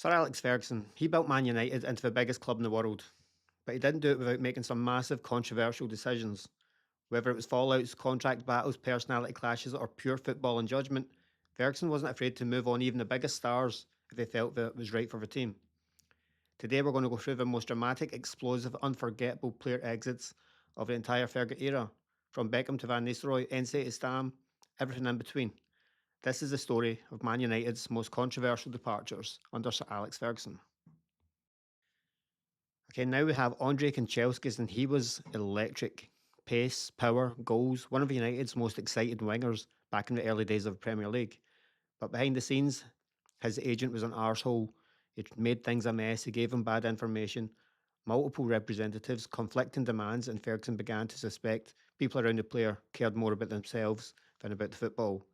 Sir Alex Ferguson, he built Man United into the biggest club in the world, but he didn't do it without making some massive controversial decisions. Whether it was fallouts, contract battles, personality clashes, or pure football and judgment, Ferguson wasn't afraid to move on even the biggest stars if they felt that it was right for the team. Today we're going to go through the most dramatic, explosive, unforgettable player exits of the entire Fergie era, from Beckham to Van Nistelrooy, Ince to Stam, everything in between. This is the story of Man United's most controversial departures under Sir Alex Ferguson. Okay, now we have Andre Kanchelskis, and he was electric. Pace, power, goals, one of United's most exciting wingers back in the early days of the Premier League. But behind the scenes, his agent was an arsehole. He made things a mess, he gave him bad information, multiple representatives, conflicting demands, and Ferguson began to suspect people around the player cared more about themselves than about the football.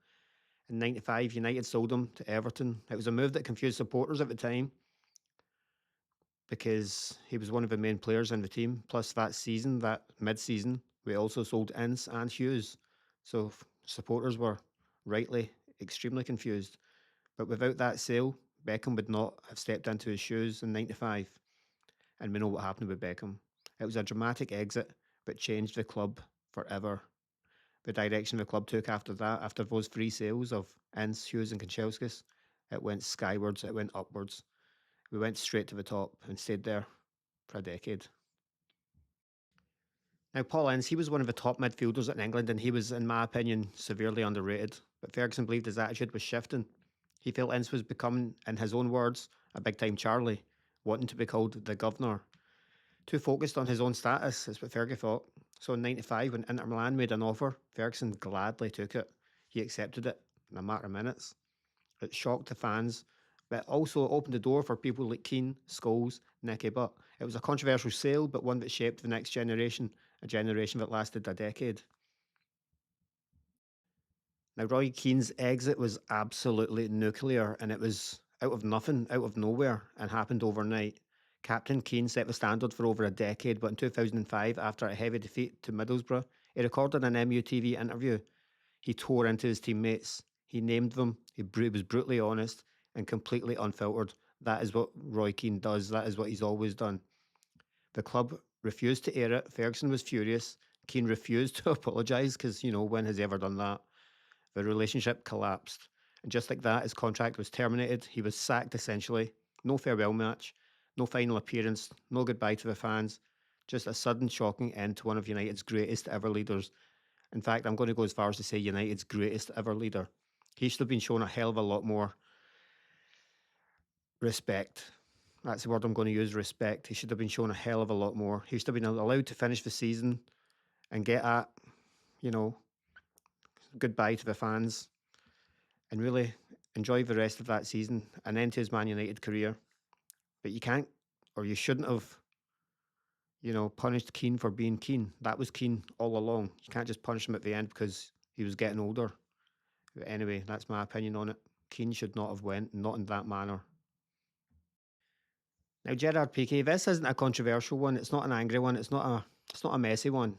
In '95, United sold him to Everton. It was a move that confused supporters at the time, because he was one of the main players in the team. Plus, that season, that mid-season, we also sold Ince and Hughes. So supporters were rightly extremely confused. But without that sale, Beckham would not have stepped into his shoes in '95. And we know what happened with Beckham. It was a dramatic exit, but changed the club forever. The direction the club took after that, after those three sales of Ince, Hughes and Kanchelskis, it went skywards, it went upwards. We went straight to the top and stayed there for a decade. Now, Paul Ince, he was one of the top midfielders in England, and he was, in my opinion, severely underrated. But Ferguson believed his attitude was shifting. He felt Ince was becoming, in his own words, a big-time Charlie, wanting to be called the governor. Too focused on his own status, is what Fergie thought. So in '95, when Inter Milan made an offer, Ferguson gladly took it. He accepted it in a matter of minutes. It shocked the fans, but also opened the door for people like Keane, Scholes, Nicky Butt. It was a controversial sale, but one that shaped the next generation, a generation that lasted a decade. Now, Roy Keane's exit was absolutely nuclear, and it was out of nothing, out of nowhere, and happened overnight. Captain Keane set the standard for over a decade, but in 2005, after a heavy defeat to Middlesbrough, he recorded an MUTV interview. He tore into his teammates. He named them. He was brutally honest and completely unfiltered. That is what Roy Keane does. That is what he's always done. The club refused to air it. Ferguson was furious. Keane refused to apologise because, when has he ever done that? The relationship collapsed. And just like that, his contract was terminated. He was sacked essentially. No farewell match, no final appearance, no goodbye to the fans. Just a sudden, shocking end to one of United's greatest ever leaders. In fact, I'm going to go as far as to say United's greatest ever leader. He should have been shown a hell of a lot more respect. That's the word I'm going to use, respect. He should have been shown a hell of a lot more. He should have been allowed to finish the season and get at, you know, goodbye to the fans and really enjoy the rest of that season and end to his Man United career. But you can't, or you shouldn't have, punished Keane for being Keane. That was Keane all along. You can't just punish him at the end because he was getting older. But anyway, that's my opinion on it. Keane should not have went, not in that manner. Now, Gerard Piqué, this isn't a controversial one. It's not an angry one. It's not a messy one.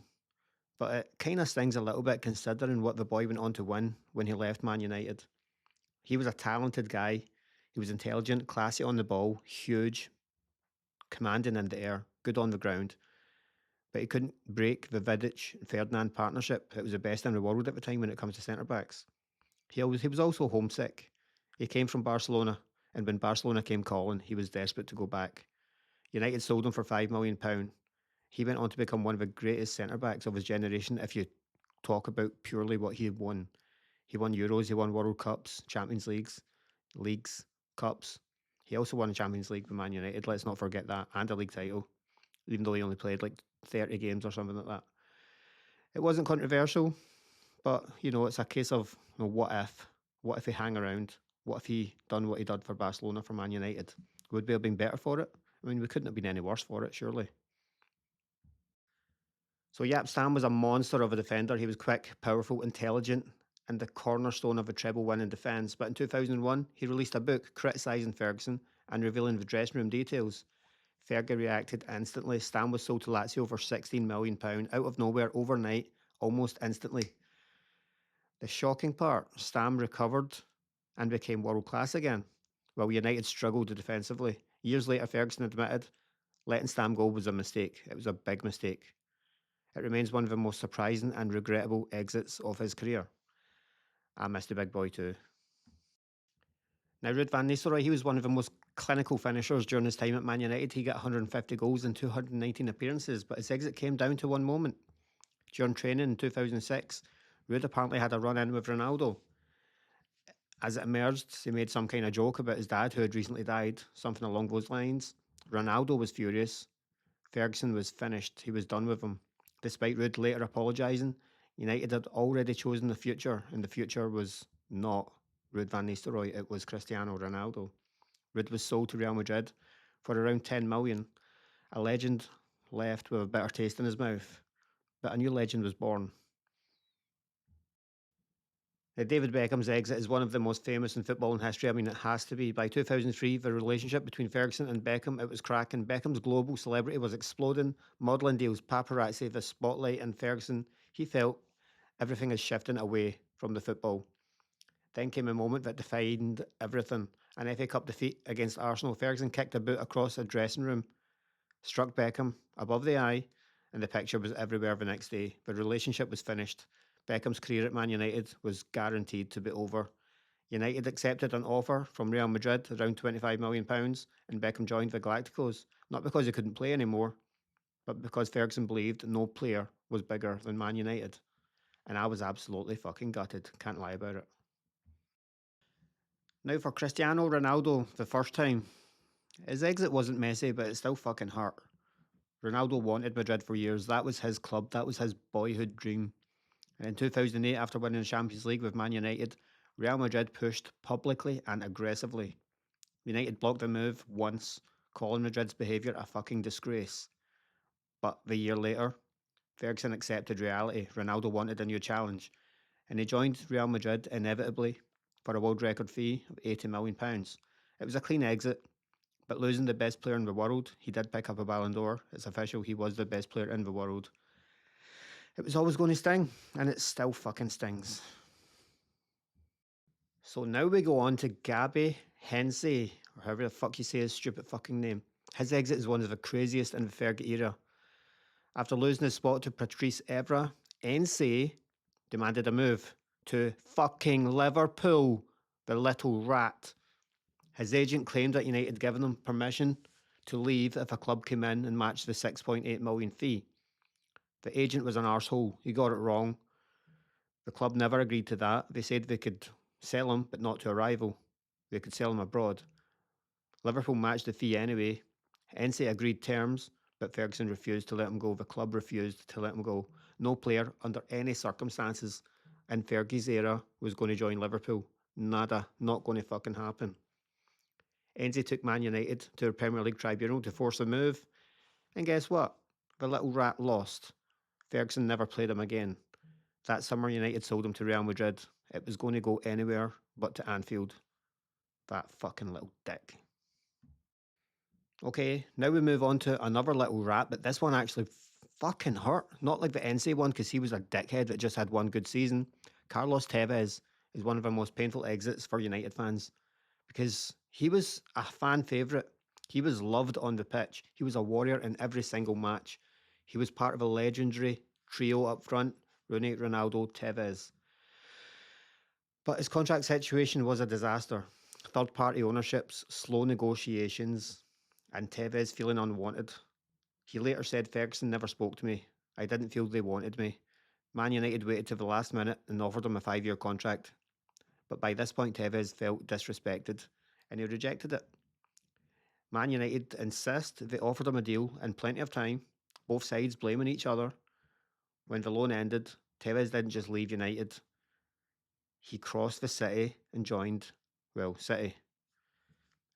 But it kind of stings a little bit considering what the boy went on to win when he left Man United. He was a talented guy. He was intelligent, classy on the ball, huge, commanding in the air, good on the ground. But he couldn't break the Vidic Ferdinand partnership. It was the best in the world at the time when it comes to centre backs. He was also homesick. He came from Barcelona, and when Barcelona came calling, he was desperate to go back. United sold him for £5 million. He went on to become one of the greatest centre backs of his generation. If you talk about purely what he won, he won Euros, he won World Cups, Champions Leagues, Cups. He also won the Champions League with Man United. Let's not forget that, and a league title, even though he only played like 30 games or something like that. It wasn't controversial, but it's a case of what if? What if he hang around? What if he done what he did for Barcelona, for Man United? Would we have been better for it? I mean, we couldn't have been any worse for it, surely. So Jaap Stam was a monster of a defender. He was quick, powerful, intelligent, and the cornerstone of a treble-winning defence. But in 2001, he released a book criticising Ferguson and revealing the dressing room details. Fergie reacted instantly. Stam was sold to Lazio for £16 million out of nowhere, overnight, almost instantly. The shocking part, Stam recovered and became world class again. while United struggled defensively. Years later, Ferguson admitted letting Stam go was a mistake. It was a big mistake. It remains one of the most surprising and regrettable exits of his career. I missed the big boy too. Now, Ruud van Nistelrooy, he was one of the most clinical finishers during his time at Man United. He got 150 goals in 219 appearances, but his exit came down to one moment. During training in 2006, Ruud apparently had a run-in with Ronaldo. As it emerged, he made some kind of joke about his dad who had recently died, something along those lines. Ronaldo was furious. Ferguson was finished. He was done with him. Despite Ruud later apologising, United had already chosen the future, and the future was not Ruud van Nistelrooy, it was Cristiano Ronaldo. Ruud was sold to Real Madrid for around 10 million. A legend left with a bitter taste in his mouth, but a new legend was born. David Beckham's exit is one of the most famous in football in history. I mean, it has to be. By 2003, the relationship between Ferguson and Beckham, it was cracking. Beckham's global celebrity was exploding. Modelling deals, paparazzi, the spotlight, and Ferguson, he felt everything is shifting away from the football. Then came a moment that defined everything. An FA Cup defeat against Arsenal. Ferguson kicked a boot across a dressing room, struck Beckham above the eye, and the picture was everywhere the next day. The relationship was finished. Beckham's career at Man United was guaranteed to be over. United accepted an offer from Real Madrid, around £25 million, and Beckham joined the Galacticos, not because he couldn't play anymore, but because Ferguson believed no player was bigger than Man United. And I was absolutely fucking gutted, can't lie about it. Now for Cristiano Ronaldo, the first time. His exit wasn't messy, but it still fucking hurt. Ronaldo wanted Madrid for years. That was his club, that was his boyhood dream. In 2008, after winning the Champions League with Man United, Real Madrid pushed publicly and aggressively. United blocked the move once, calling Madrid's behaviour a fucking disgrace. But the year later, Ferguson accepted reality. Ronaldo wanted a new challenge, and he joined Real Madrid inevitably for a world record fee of £80 million. It was a clean exit, but losing the best player in the world, he did pick up a Ballon d'Or. It's official, he was the best player in the world. It was always going to sting, and it still fucking stings. So now we go on to Gabriel Heinze, or however the fuck you say his stupid fucking name. His exit is one of the craziest in the Fergie era. After losing his spot to Patrice Evra, Heinze demanded a move to fucking Liverpool, the little rat. His agent claimed that United had given him permission to leave if a club came in and matched the 6.8 million fee. The agent was an arsehole. He got it wrong. The club never agreed to that. They said they could sell him, but not to a rival. They could sell him abroad. Liverpool matched the fee anyway. Heinze agreed terms, but Ferguson refused to let him go. The club refused to let him go. No player, under any circumstances, in Fergie's era, was going to join Liverpool. Nada. Not going to fucking happen. Heinze took Man United to a Premier League tribunal to force a move. And guess what? The little rat lost. Ferguson never played him again. That summer, United sold him to Real Madrid. It was going to go anywhere but to Anfield. That fucking little dick. Okay, now we move on to another little rat, but this one actually fucking hurt. Not like the Ense one, because he was a dickhead that just had one good season. Carlos Tevez is one of the most painful exits for United fans, because he was a fan favourite. He was loved on the pitch. He was a warrior in every single match. He was part of a legendary trio up front, Rooney, Ronaldo, Tevez. But his contract situation was a disaster. Third-party ownerships, slow negotiations, and Tevez feeling unwanted. He later said, Ferguson never spoke to me. I didn't feel they wanted me. Man United waited to the last minute and offered him a 5-year contract. But by this point, Tevez felt disrespected, and he rejected it. Man United insist they offered him a deal in plenty of time, both sides blaming each other. When the loan ended, Tevez didn't just leave United. He crossed the city and joined, City.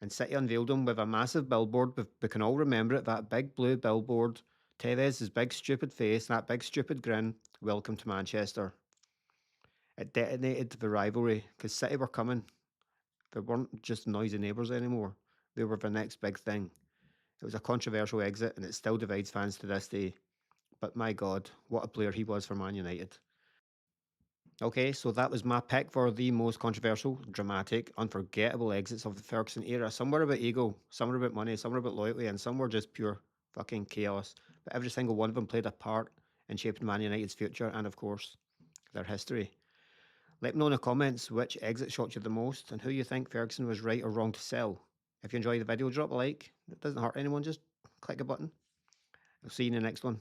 And City unveiled him with a massive billboard. We can all remember it, that big blue billboard. Tevez's big stupid face, that big stupid grin. Welcome to Manchester. It detonated the rivalry, because City were coming. They weren't just noisy neighbours anymore. They were the next big thing. It was a controversial exit, and it still divides fans to this day. But my God, what a player he was for Man United. Okay, so that was my pick for the most controversial, dramatic, unforgettable exits of the Ferguson era. Some were about ego, some were about money, some were about loyalty, and some were just pure fucking chaos. But every single one of them played a part in shaping Man United's future and, of course, their history. Let me know in the comments which exit shocked you the most and who you think Ferguson was right or wrong to sell. If you enjoyed the video, drop a like. It doesn't hurt anyone, just click a button. I'll see you in the next one.